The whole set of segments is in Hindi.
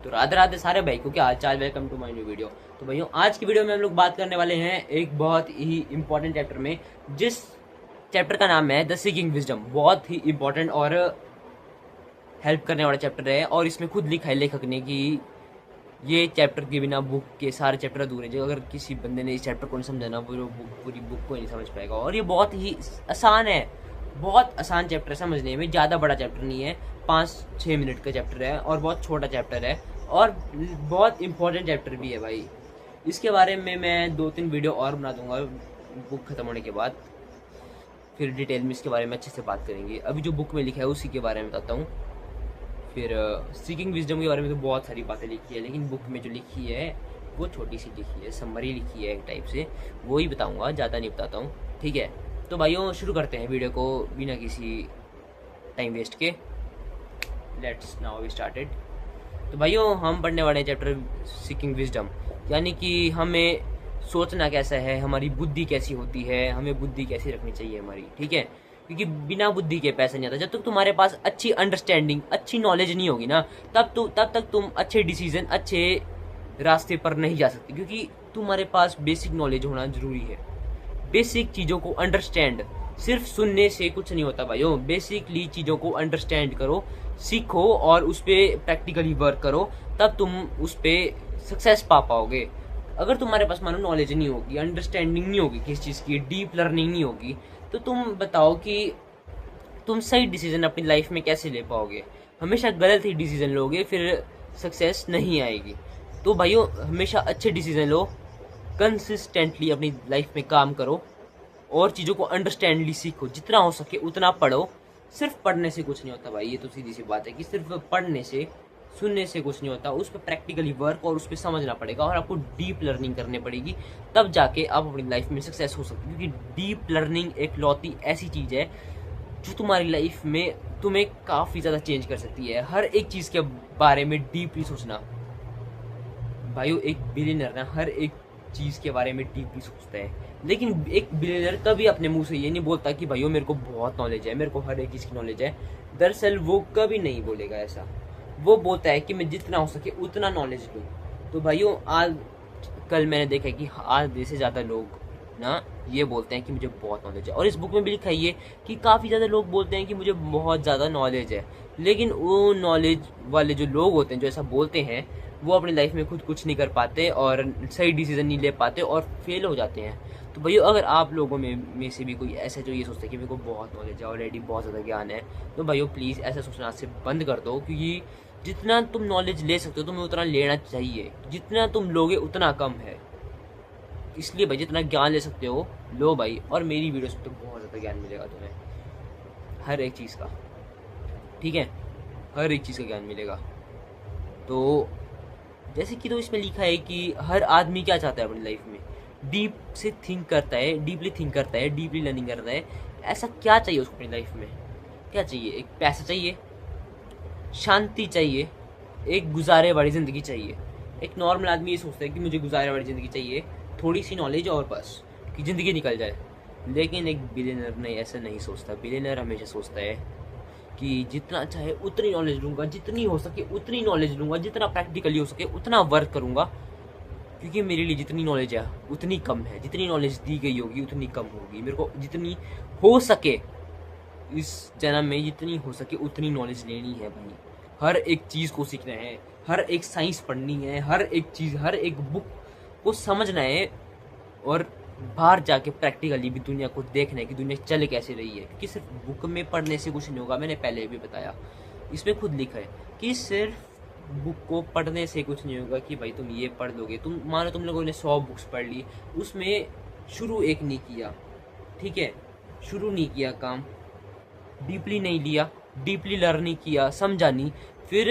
तो राधे राधे सारे भाई को क्या हाल चाल। Welcome to my new video. तो भाइयों आज की वीडियो में हम लोग बात करने वाले हैं एक बहुत ही इंपॉर्टेंट चैप्टर में, जिस चैप्टर का नाम है द सीकिंग विजडम। बहुत ही इंपॉर्टेंट और हेल्प करने वाला चैप्टर है, और इसमें खुद लिखा है लेखक ने कि ये चैप्टर के बिना बुक के सारे चैप्टर अधूरे हैं। जो अगर किसी बंदे ने इस चैप्टर को नहीं समझा ना, वो पूरी बुक को नहीं समझ पाएगा। और ये बहुत ही आसान है, बहुत आसान चैप्टर है समझने में। ज़्यादा बड़ा चैप्टर नहीं है, 5-6 मिनट का चैप्टर है और बहुत छोटा चैप्टर है और बहुत इंपॉर्टेंट चैप्टर भी है भाई। इसके बारे में मैं 2-3 वीडियो और बना दूंगा बुक खत्म होने के बाद, फिर डिटेल में इसके बारे में अच्छे से बात करेंगे। अभी जो बुक में लिखा है उसी के बारे में बताता हूँ। फिर सीकिंग विजडम के बारे में तो बहुत सारी बातें लिखी है, लेकिन बुक में जो लिखी है वो छोटी सी लिखी है, समरी लिखी है एक टाइप से, वो ही बताऊँगा, ज़्यादा नहीं बताता हूँ। ठीक है, तो भाइयों शुरू करते हैं वीडियो को बिना किसी टाइम वेस्ट के। Let's now we started. तो भाइयों हम पढ़ने वाले हैं चैप्टर सीकिंग विजडम, यानी कि हमें सोचना कैसा है, हमारी बुद्धि कैसी होती है, हमें बुद्धि कैसी रखनी चाहिए हमारी। ठीक है, क्योंकि बिना बुद्धि के पैसा नहीं आता। जब तक तुम्हारे पास अच्छी अंडरस्टैंडिंग, अच्छी नॉलेज नहीं होगी ना, तब तक तुम अच्छे डिसीजन, अच्छे रास्ते पर नहीं जा सकते। क्योंकि तुम्हारे पास बेसिक नॉलेज होना जरूरी है। बेसिक चीज़ों को अंडरस्टैंड, सिर्फ सुनने से कुछ नहीं होता भाइयों। बेसिकली चीज़ों को अंडरस्टैंड करो, सीखो और उस पर प्रैक्टिकली वर्क करो, तब तुम उस पर सक्सेस पा पाओगे। अगर तुम्हारे पास मानो नॉलेज नहीं होगी, अंडरस्टैंडिंग नहीं होगी किस चीज़ की, डीप लर्निंग नहीं होगी, तो तुम बताओ कि तुम सही डिसीजन अपनी लाइफ में कैसे ले पाओगे। हमेशा गलत ही डिसीजन लोगे, फिर सक्सेस नहीं आएगी। तो भाइयों हमेशा अच्छे डिसीजन लो, कंसिस्टेंटली अपनी लाइफ में काम करो और चीज़ों को अंडरस्टैंडली सीखो। जितना हो सके उतना पढ़ो। सिर्फ पढ़ने से कुछ नहीं होता भाई, ये तो सीधी सी बात है कि सिर्फ पढ़ने से, सुनने से कुछ नहीं होता। उस पर प्रैक्टिकली वर्क और उस पर समझना पड़ेगा और आपको डीप लर्निंग करनी पड़ेगी, तब जाके आप अपनी लाइफ में सक्सेस हो सकते हैं। क्योंकि डीप लर्निंग एक लौती ऐसी चीज़ है जो तुम्हारी लाइफ में तुम्हें काफ़ी ज़्यादा चेंज कर सकती है। हर एक चीज़ के बारे में डीपली सोचना भाइयों। एक बिलियनर ना हर एक चीज़ के बारे में डीपली सोचता है, लेकिन एक बिलियनर कभी अपने मुंह से ये नहीं बोलता कि भाइयों मेरे को बहुत नॉलेज है, मेरे को हर एक चीज़ की नॉलेज है। दरअसल वो कभी नहीं बोलेगा ऐसा। वो बोलता है कि मैं जितना हो सके उतना नॉलेज लूँ। तो भाइयों आज कल मैंने देखा कि आधे से ज़्यादा लोग ना ये बोलते हैं कि मुझे बहुत नॉलेज है। और इस बुक में भी लिखा है ये कि काफ़ी ज़्यादा लोग बोलते हैं कि मुझे बहुत ज़्यादा नॉलेज है, लेकिन वो नॉलेज वाले जो लोग होते हैं जो ऐसा बोलते हैं, वो अपनी लाइफ में खुद कुछ नहीं कर पाते और सही डिसीजन नहीं ले पाते और फेल हो जाते हैं। तो भैया अगर आप लोगों में से भी कोई ऐसा जो ये सोचता है कि मेरे को बहुत नॉलेज है, ऑलरेडी बहुत ज़्यादा ज्ञान है, तो भाइयों प्लीज़ ऐसा सोचना से बंद कर दो। क्योंकि जितना तुम नॉलेज ले सकते हो तुम्हें उतना लेना चाहिए, जितना तुम लोगे उतना कम है। इसलिए भाई जितना ज्ञान ले सकते हो लो भाई। और मेरी वीडियो से तो बहुत ज़्यादा ज्ञान मिलेगा तुम्हें, हर एक चीज़ का। ठीक है, हर एक चीज़ का ज्ञान मिलेगा। तो जैसे कि तो इसमें लिखा है कि हर आदमी क्या चाहता है अपनी लाइफ में, डीप से थिंक करता है, डीपली थिंक करता है, डीपली लर्निंग करता है। ऐसा क्या चाहिए उसको अपनी लाइफ में? क्या चाहिए? एक पैसा चाहिए, शांति चाहिए, एक गुजारे वाली ज़िंदगी चाहिए। एक नॉर्मल आदमी ये सोचता है कि मुझे गुजारे वाली ज़िंदगी चाहिए, थोड़ी सी नॉलेज और बस, कि ज़िंदगी निकल जाए। लेकिन एक बिलियनर नहीं, ऐसा नहीं सोचता। बिलियनर हमेशा सोचता है कि जितना चाहे उतनी नॉलेज लूँगा, जितनी हो सके उतनी नॉलेज लूँगा, जितना प्रैक्टिकली हो सके उतना वर्क करूँगा। क्योंकि मेरे लिए जितनी नॉलेज है उतनी कम है, जितनी नॉलेज दी गई होगी उतनी कम होगी। मेरे को जितनी हो सके इस जन्म में, जितनी हो सके उतनी नॉलेज लेनी है भाई। हर एक चीज़ को सीखना है, हर एक साइंस पढ़नी है, हर एक चीज़, हर एक बुक को समझना है और बाहर जाके प्रैक्टिकली भी दुनिया को देखना है कि दुनिया चल कैसे रही है। क्योंकि सिर्फ बुक में पढ़ने से कुछ नहीं होगा, मैंने पहले भी बताया। इसमें खुद लिखा है कि सिर्फ बुक को पढ़ने से कुछ नहीं होगा कि भाई तुम ये पढ़ लोगे। तुम मानो तुम लोगों ने 100 बुक्स पढ़ ली, उसमें शुरू एक नहीं किया, ठीक है, शुरू नहीं किया काम, डीपली नहीं लिया, डीपली लर्न नहीं किया, समझा नहीं, फिर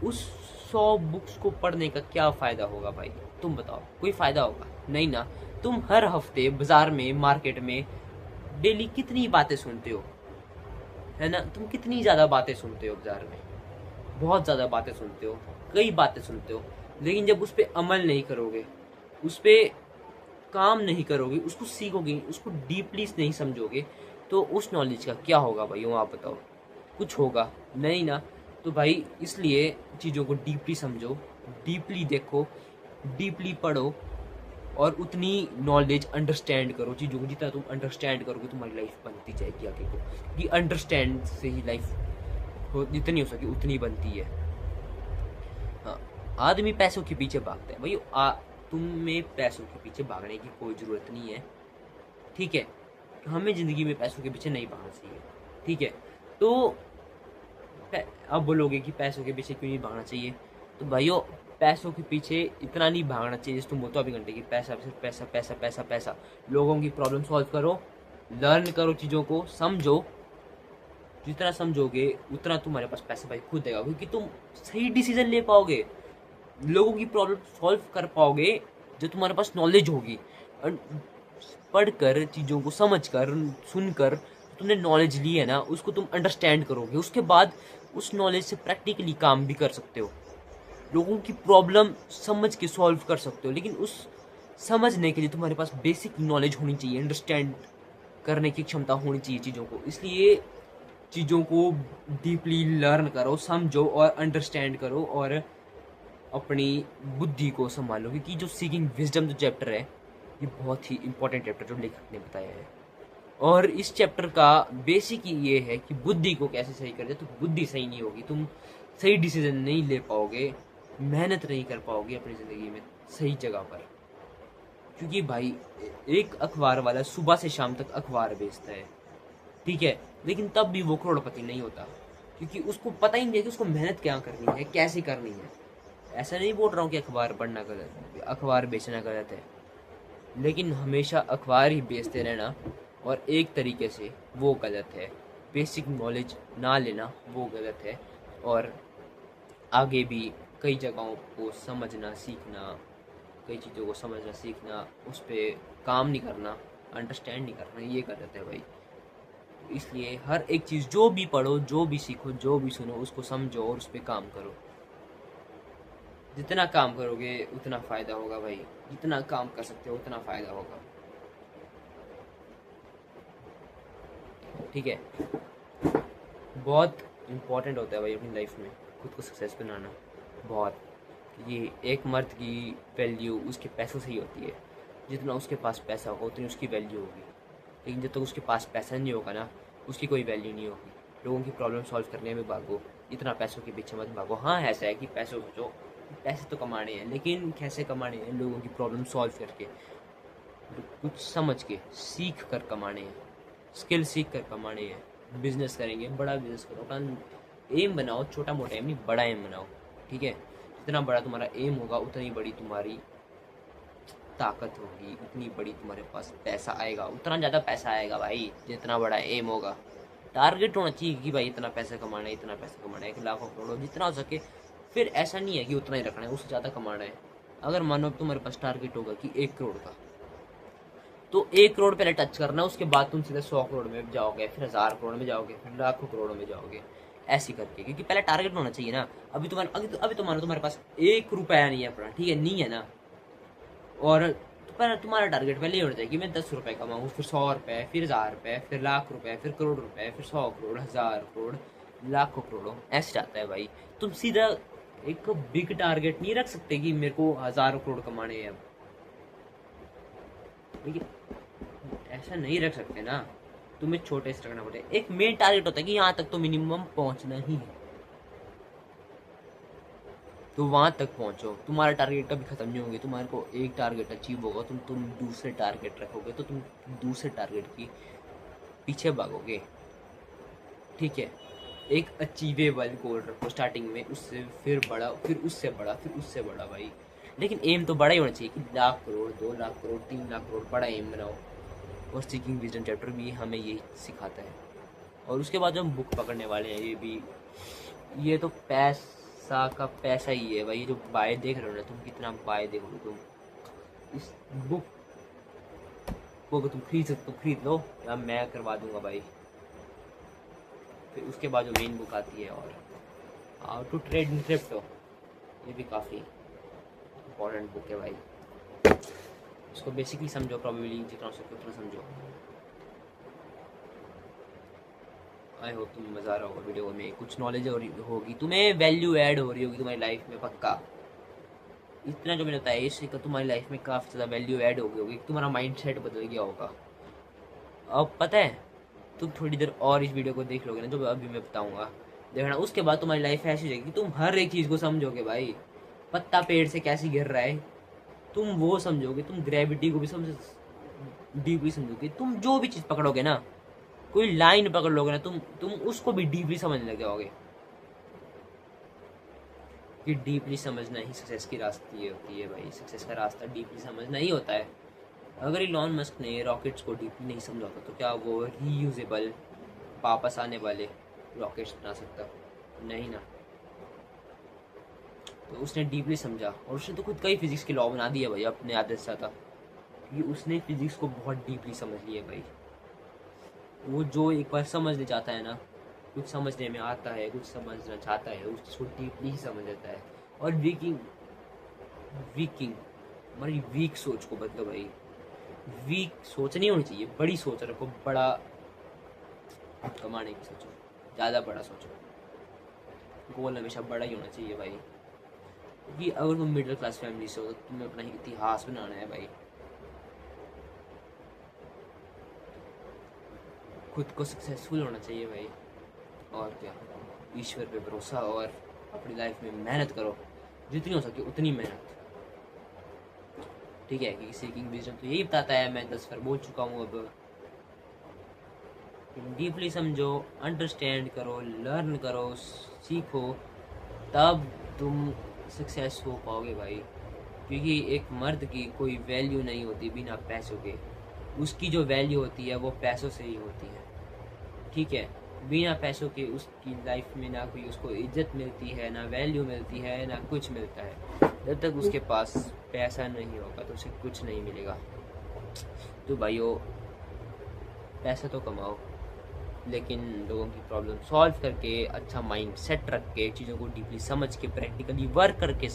उस 100 बुक्स को पढ़ने का क्या फ़ायदा होगा भाई? तुम बताओ, कोई फ़ायदा होगा? नहीं ना। तुम हर हफ्ते बाज़ार में, मार्केट में डेली कितनी बातें सुनते हो, है ना? तुम कितनी ज़्यादा बातें सुनते हो बाज़ार में, बहुत ज़्यादा बातें सुनते हो, कई बातें सुनते हो, लेकिन जब उस पर अमल नहीं करोगे, उस पर काम नहीं करोगे, उसको सीखोगे, उसको डीपली नहीं समझोगे, तो उस नॉलेज का क्या होगा भाई? आप बताओ, कुछ होगा नहीं ना। तो भाई इसलिए चीज़ों को डीपली समझो, डीपली देखो, डीपली पढ़ो और उतनी नॉलेज अंडरस्टैंड करो चीज़ों को। जितना तुम अंडरस्टैंड करोगे तुम्हारी लाइफ बनती जाएगी आगे को, कि अंडरस्टैंड से ही लाइफ हो जितनी हो सके उतनी बनती है। हाँ, आदमी पैसों के पीछे भागता है भाई, तुम्हें पैसों के पीछे भागने की कोई ज़रूरत नहीं है, ठीक है। हमें ज़िंदगी में पैसों के पीछे नहीं भागना चाहिए, ठीक है। तो अब बोलोगे कि पैसों के पीछे क्यों नहीं भागना चाहिए, तो भाइयों पैसों के पीछे इतना नहीं भागना चाहिए जैसे तुम बोलते हो अभी घंटे की पैसा सिर्फ पैसा पैसा पैसा पैसा। लोगों की प्रॉब्लम सॉल्व करो, लर्न करो, चीज़ों को समझो। जितना समझोगे उतना तुम्हारे पास पैसा भाई खुद देगा, क्योंकि तुम सही डिसीजन ले पाओगे, लोगों की प्रॉब्लम सॉल्व कर पाओगे जो तुम्हारे पास नॉलेज होगी। पढ़कर चीज़ों को समझकर सुनकर तुमने नॉलेज ली है ना, उसको तुम अंडरस्टैंड करोगे, उसके बाद उस नॉलेज से प्रैक्टिकली काम भी कर सकते हो, लोगों की प्रॉब्लम समझ के सॉल्व कर सकते हो। लेकिन उस समझने के लिए तुम्हारे पास बेसिक नॉलेज होनी चाहिए, अंडरस्टैंड करने की क्षमता होनी चाहिए चीज़ों को। इसलिए चीज़ों को डीपली लर्न करो, समझो और अंडरस्टैंड करो और अपनी बुद्धि को संभालो, क्योंकि जो सीकिंग विजडम जो चैप्टर है ये बहुत ही इंपॉर्टेंट चैप्टर जो लेखक ने बताया है। और इस चैप्टर का बेसिक ही ये है कि बुद्धि को कैसे सही कर दे। तो बुद्धि सही नहीं होगी, तुम सही डिसीजन नहीं ले पाओगे, मेहनत नहीं कर पाओगे अपनी ज़िंदगी में सही जगह पर। क्योंकि भाई एक अखबार वाला सुबह से शाम तक अखबार बेचता है, ठीक है, लेकिन तब भी वो करोड़पति नहीं होता, क्योंकि उसको पता ही नहीं है कि उसको मेहनत क्या करनी है, कैसे करनी है। ऐसा नहीं बोल रहा हूँ कि अखबार पढ़ना गलत है, अखबार बेचना गलत है, लेकिन हमेशा अखबार ही बेचते रहना और एक तरीके से वो गलत है। बेसिक नॉलेज ना लेना वो गलत है। और आगे भी कई जगहों को समझना सीखना, कई चीज़ों को समझना सीखना, उस पर काम नहीं करना, अंडरस्टैंड नहीं करना, ये गलत है भाई। इसलिए हर एक चीज़ जो भी पढ़ो, जो भी सीखो, जो भी सुनो, उसको समझो और उस पर काम करो। जितना काम करोगे उतना फ़ायदा होगा भाई, जितना काम कर सकते हो उतना फ़ायदा होगा, ठीक है। बहुत इम्पोर्टेंट होता है भाई अपनी लाइफ में खुद को सक्सेस बनाना, बहुत। ये एक मर्द की वैल्यू उसके पैसों से ही होती है, जितना उसके पास पैसा होगा उतनी उसकी वैल्यू होगी। लेकिन जब तक उसके पास पैसा नहीं होगा ना, उसकी कोई वैल्यू नहीं होगी। लोगों की प्रॉब्लम सॉल्व करने में भागो, इतना पैसों के पीछे मत भागो। हाँ ऐसा है कि पैसों सोचो, पैसे तो कमाने हैं, लेकिन कैसे कमाने हैं, लोगों की प्रॉब्लम सॉल्व करके, कुछ समझ के सीख कर कमाने हैं, स्किल सीख कर कमाने हैं। बिजनेस करेंगे, बड़ा बिजनेस करो, अपना एम बनाओ, छोटा मोटा एम नहीं बड़ा एम बनाओ, ठीक है। जितना बड़ा तुम्हारा एम होगा उतनी बड़ी तुम्हारी ताकत होगी, उतनी बड़ी तुम्हारे पास पैसा आएगा, उतना ज़्यादा पैसा आएगा भाई जितना बड़ा एम होगा। टारगेट होना चाहिए कि भाई इतना पैसा कमाना है, इतना पैसा कमाना है, 1 लाख करोड़ जितना हो सके। फिर ऐसा नहीं है कि उतना ही रखना है, उससे ज़्यादा कमाना है। अगर मानो तुम्हारे पास टारगेट होगा कि 1 करोड़ का, तो 1 करोड़ पहले टच करना, उसके बाद तुम सीधे 100 करोड़ में जाओगे, फिर 1000 करोड़ में जाओगे, फिर लाखों करोड़ों में जाओगे, ऐसी करके। क्योंकि पहले टारगेट होना चाहिए ना। अभी तो मानो तुम्हारे पास 1 रुपया नहीं है अपना, ठीक है, नहीं है ना, और पर तुम्हारा टारगेट पहले ही होना चाहिए कि मैं 10 रुपये कमाऊँ, फिर 100 रुपये, फिर 1000 रुपये, फिर लाख रुपये, फिर करोड़ रुपये, फिर 100 करोड़, 1000 करोड़, लाखों करोड़ों, ऐसे जाता है भाई। तुम सीधा एक बिग टारगेट नहीं रख सकते कि मेरे को 1000 करोड़ कमाने हैं अब, लेकिन ऐसा नहीं रख सकते ना, तुम्हें छोटे से रखना पड़ेगा। एक मेन टारगेट होता है कि यहाँ तक तो मिनिमम पहुँचना ही है, तो वहां तक पहुंचो। तुम्हारा टारगेट कभी खत्म नहीं होगी, तुम्हारे को एक टारगेट अचीव होगा, तुम दूसरे टारगेट रखोगे, तो तुम दूसरे टारगेट की पीछे भागोगे, ठीक है। एक अचीवेबल गोल रखो स्टार्टिंग में, उससे फिर बड़ा, फिर उससे बड़ा, फिर उससे बड़ा भाई। लेकिन एम तो बड़ा ही होना चाहिए कि 1 लाख करोड़, 2 लाख करोड़, 3 लाख करोड़, बड़ा एम बनाओ। और सीकिंग विजडम चैप्टर भी हमें यही सिखाता है। और उसके बाद जो हम बुक पकड़ने वाले हैं, ये तो पैसा का पैसा ही है भाई। जो बाय देख रहे हो ना तुम, कितना बाय देखोगे तुम, इस बुक को अगर तुम खरीद सकते हो खरीद लो, या मैं करवा दूंगा भाई। फिर उसके बाद जो मेन बुक आती है और how to trade in crypto, ये भी काफ़ी इम्पोर्टेंट बुक है भाई। इसको बेसिकली समझो, प्रॉबेबली जितना हो सके उतना समझो। आई होप तुम्हें मज़ा आ रहा होगा वीडियो में, कुछ नॉलेज होगी, तुम्हें वैल्यू ऐड हो रही होगी तुम्हारी लाइफ में पक्का। इतना जो मैंने बताया इससे तुम्हारी लाइफ में काफ़ी ज़्यादा वैल्यू ऐड हो गई होगी, तुम्हारा माइंड सेट बदल गया होगा। अब पता है तुम थोड़ी देर और इस वीडियो को देख लोगे ना जो अभी मैं बताऊंगा, देखना उसके बाद तुम्हारी लाइफ ऐसी हो जाएगी, तुम हर एक चीज़ को समझोगे भाई। पत्ता पेड़ से कैसे गिर रहा है तुम वो समझोगे, तुम ग्रेविटी को भी समझ डीपली समझोगे, तुम जो भी चीज़ पकड़ोगे ना, कोई लाइन पकड़ लोगे ना तुम उसको भी डीपली समझने लग जाओगे। कि डीपली समझना ही सक्सेस की रास्ते होती है भाई, सक्सेस का रास्ता डीपली समझना ही होता है। अगर इलॉन मस्क ने रॉकेट्स को डीपली नहीं समझा होता तो क्या वो रीयूजेबल वापस आने वाले रॉकेट्स बना सकता? नहीं ना। तो उसने डीपली समझा और उसने तो खुद का ही फिजिक्स के लॉ बना दिया भाई अपने आदत से था, क्योंकि उसने फिजिक्स को बहुत डीपली समझ लिया भाई। वो जो एक बार समझ ले जाता है ना, कुछ समझने में आता है, कुछ समझना चाहता है, उसको डीपली ही समझ लेता है। और वीकिंग हमारी वीक सोच को बदलो भाई। वीक सोच नहीं होनी चाहिए, बड़ी सोच रखो, बड़ा कमाने की सोचो, ज़्यादा बड़ा सोचो, गोल हमेशा बड़ा ही होना चाहिए भाई। क्योंकि अगर तुम मिडिल क्लास फैमिली से हो तो तुम्हें अपना इतिहास बनाना है भाई, खुद को सक्सेसफुल होना चाहिए भाई। और क्या, ईश्वर पे भरोसा और अपनी लाइफ में मेहनत करो, जितनी हो सके उतनी मेहनत, ठीक है। क्योंकि सीकिंग विजडम तो यही बताता है, मैं 10 बार बोल चुका हूँ अब। डीपली समझो, अंडरस्टैंड करो, लर्न करो, सीखो, तब तुम सक्सेस हो पाओगे भाई। क्योंकि एक मर्द की कोई वैल्यू नहीं होती बिना पैसों के, उसकी जो वैल्यू होती है वो पैसों से ही होती है, ठीक है। बिना पैसों के उसकी लाइफ में ना कोई उसको इज्जत मिलती है, ना वैल्यू मिलती है, ना कुछ मिलता है। जब तक उसके पास पैसा नहीं होगा तो उसे कुछ नहीं मिलेगा। तो भाइयों पैसा तो कमाओ, लेकिन लोगों की प्रॉब्लम सॉल्व करके, अच्छा माइंड सेट रख के, चीज़ों को डीपली समझ के, प्रैक्टिकली वर्क करके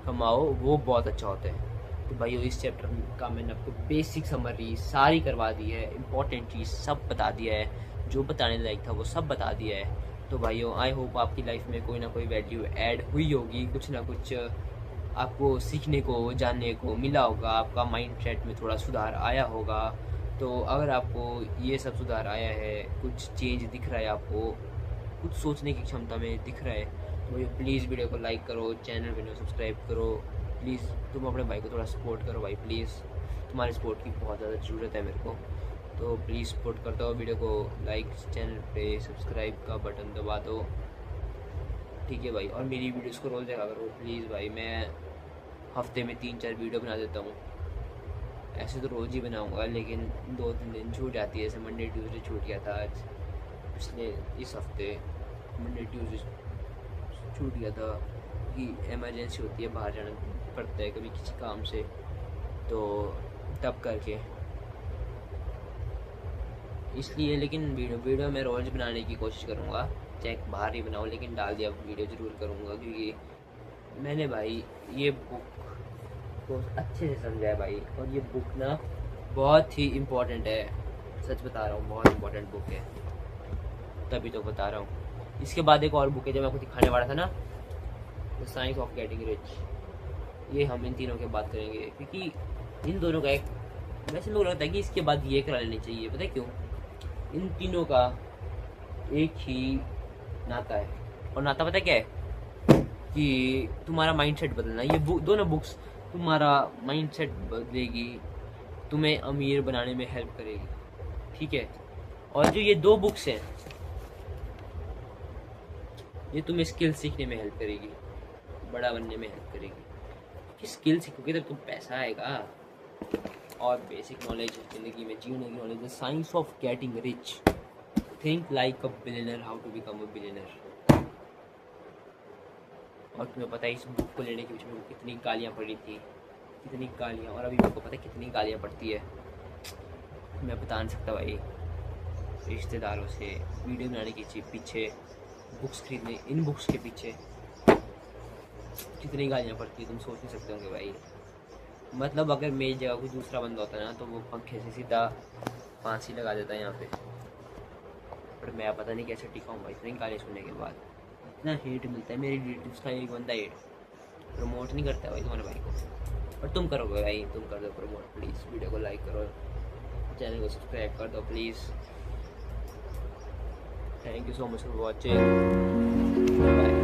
कमाओ, वो बहुत अच्छा होता है। तो भाइयों इस चैप्टर का मैंने आपको बेसिक समरी सारी करवा दी है, इंपॉर्टेंट चीज़ सब बता दिया है, जो बताने लायक था वो सब बता दिया है। तो भाइयों आई होप आपकी लाइफ में कोई ना कोई वैल्यू ऐड हुई होगी, कुछ ना कुछ आपको सीखने को, जानने को मिला होगा, आपका माइंड सेट में थोड़ा सुधार आया होगा। तो अगर आपको ये सब सुधार आया है, कुछ चेंज दिख रहा है, आपको कुछ सोचने की क्षमता में दिख रहा है, तो भाई प्लीज़ वीडियो को लाइक करो, चैनल वीडियो सब्सक्राइब करो, प्लीज़ तुम अपने भाई को थोड़ा सपोर्ट करो भाई, प्लीज़ तुम्हारी सपोर्ट की बहुत ज़्यादा ज़रूरत है मेरे को। तो प्लीज़ सपोर्ट कर दो, वीडियो को लाइक, चैनल पे सब्सक्राइब का बटन दबा दो, ठीक है भाई। और मेरी वीडियोस को रोज़ देखा करो प्लीज़ भाई, मैं हफ्ते में 3-4 वीडियो बना देता हूँ। ऐसे तो रोज़ ही बनाऊँगा, लेकिन 2-3 दिन छूट जाती है, जैसे मंडे ट्यूसडे छूट गया था आज, पिछले इस हफ्ते मंडे ट्यूसडे छूट गया था कि इमरजेंसी होती है, बाहर जाना पड़ता है कभी किसी काम से, तो तब करके इसलिए। लेकिन वीडियो मैं रोज़ बनाने की कोशिश करूँगा, चाहे बाहर ही बनाऊँ, लेकिन डाल दिया वीडियो ज़रूर करूँगा। क्योंकि मैंने भाई ये बुक को अच्छे से समझा है भाई, और ये बुक ना बहुत ही इम्पोर्टेंट है, सच बता रहा हूँ, बहुत इम्पोर्टेंट बुक है, तभी तो बता रहा हूँ। इसके बाद एक और बुक है जो मैं आपको दिखाने वाला था ना, the science of getting rich. ये हम इन तीनों की बात करेंगे, क्योंकि इन दोनों का एक, वैसे मेरे को लगता है कि इसके बाद ये करा लेनी चाहिए, पता है क्यों? इन तीनों का एक ही नाता है, और नाता पता है क्या है? कि तुम्हारा माइंडसेट बदलना। ये दोनों बुक्स तुम्हारा माइंडसेट बदलेगी, तुम्हें अमीर बनाने में हेल्प करेगी, ठीक है। और जो ये 2 बुक्स हैं, ये तुम्हें स्किल सीखने में हेल्प करेगी, बड़ा बनने में हेल्प करेगी। कि स्किल सीखोगे तब तुम पैसा आएगा, और बेसिक नॉलेज जिंदगी में जीने की knowledge, the science of getting rich, think like a billionaire, how to become a billionaire. और तुम्हें पता है इस बुक को लेने के पीछे में कितनी गालियाँ पड़ी थी, कितनी गालियाँ, और अभी मेरे को पता है कितनी गालियाँ पड़ती है, मैं बता नहीं सकता भाई। रिश्तेदारों से वीडियो बनाने के पीछे, बुक्स खरीदने, इन बुक्स के पीछे कितनी गालियाँ पड़ती है, तुम सोच नहीं सकते होंगे भाई। मतलब अगर मेरी जगह कोई दूसरा बंदा होता है ना, तो वो पंखे से सीधा फांसी लगा देता है यहाँ पे। पर मैं पता नहीं कैसे टिका हूँ भाई इतनी गाली सुनने के बाद। इतना हेट मिलता है मेरी रिलेटिव्स का, एक बंदा हेट प्रमोट नहीं करता है भाई तुम्हारे भाई को। और तुम करोगे भाई, तुम कर दो प्रमोट प्लीज़, वीडियो को लाइक करो, चैनल को सब्सक्राइब कर दो please. Thank you so much for watching, bye.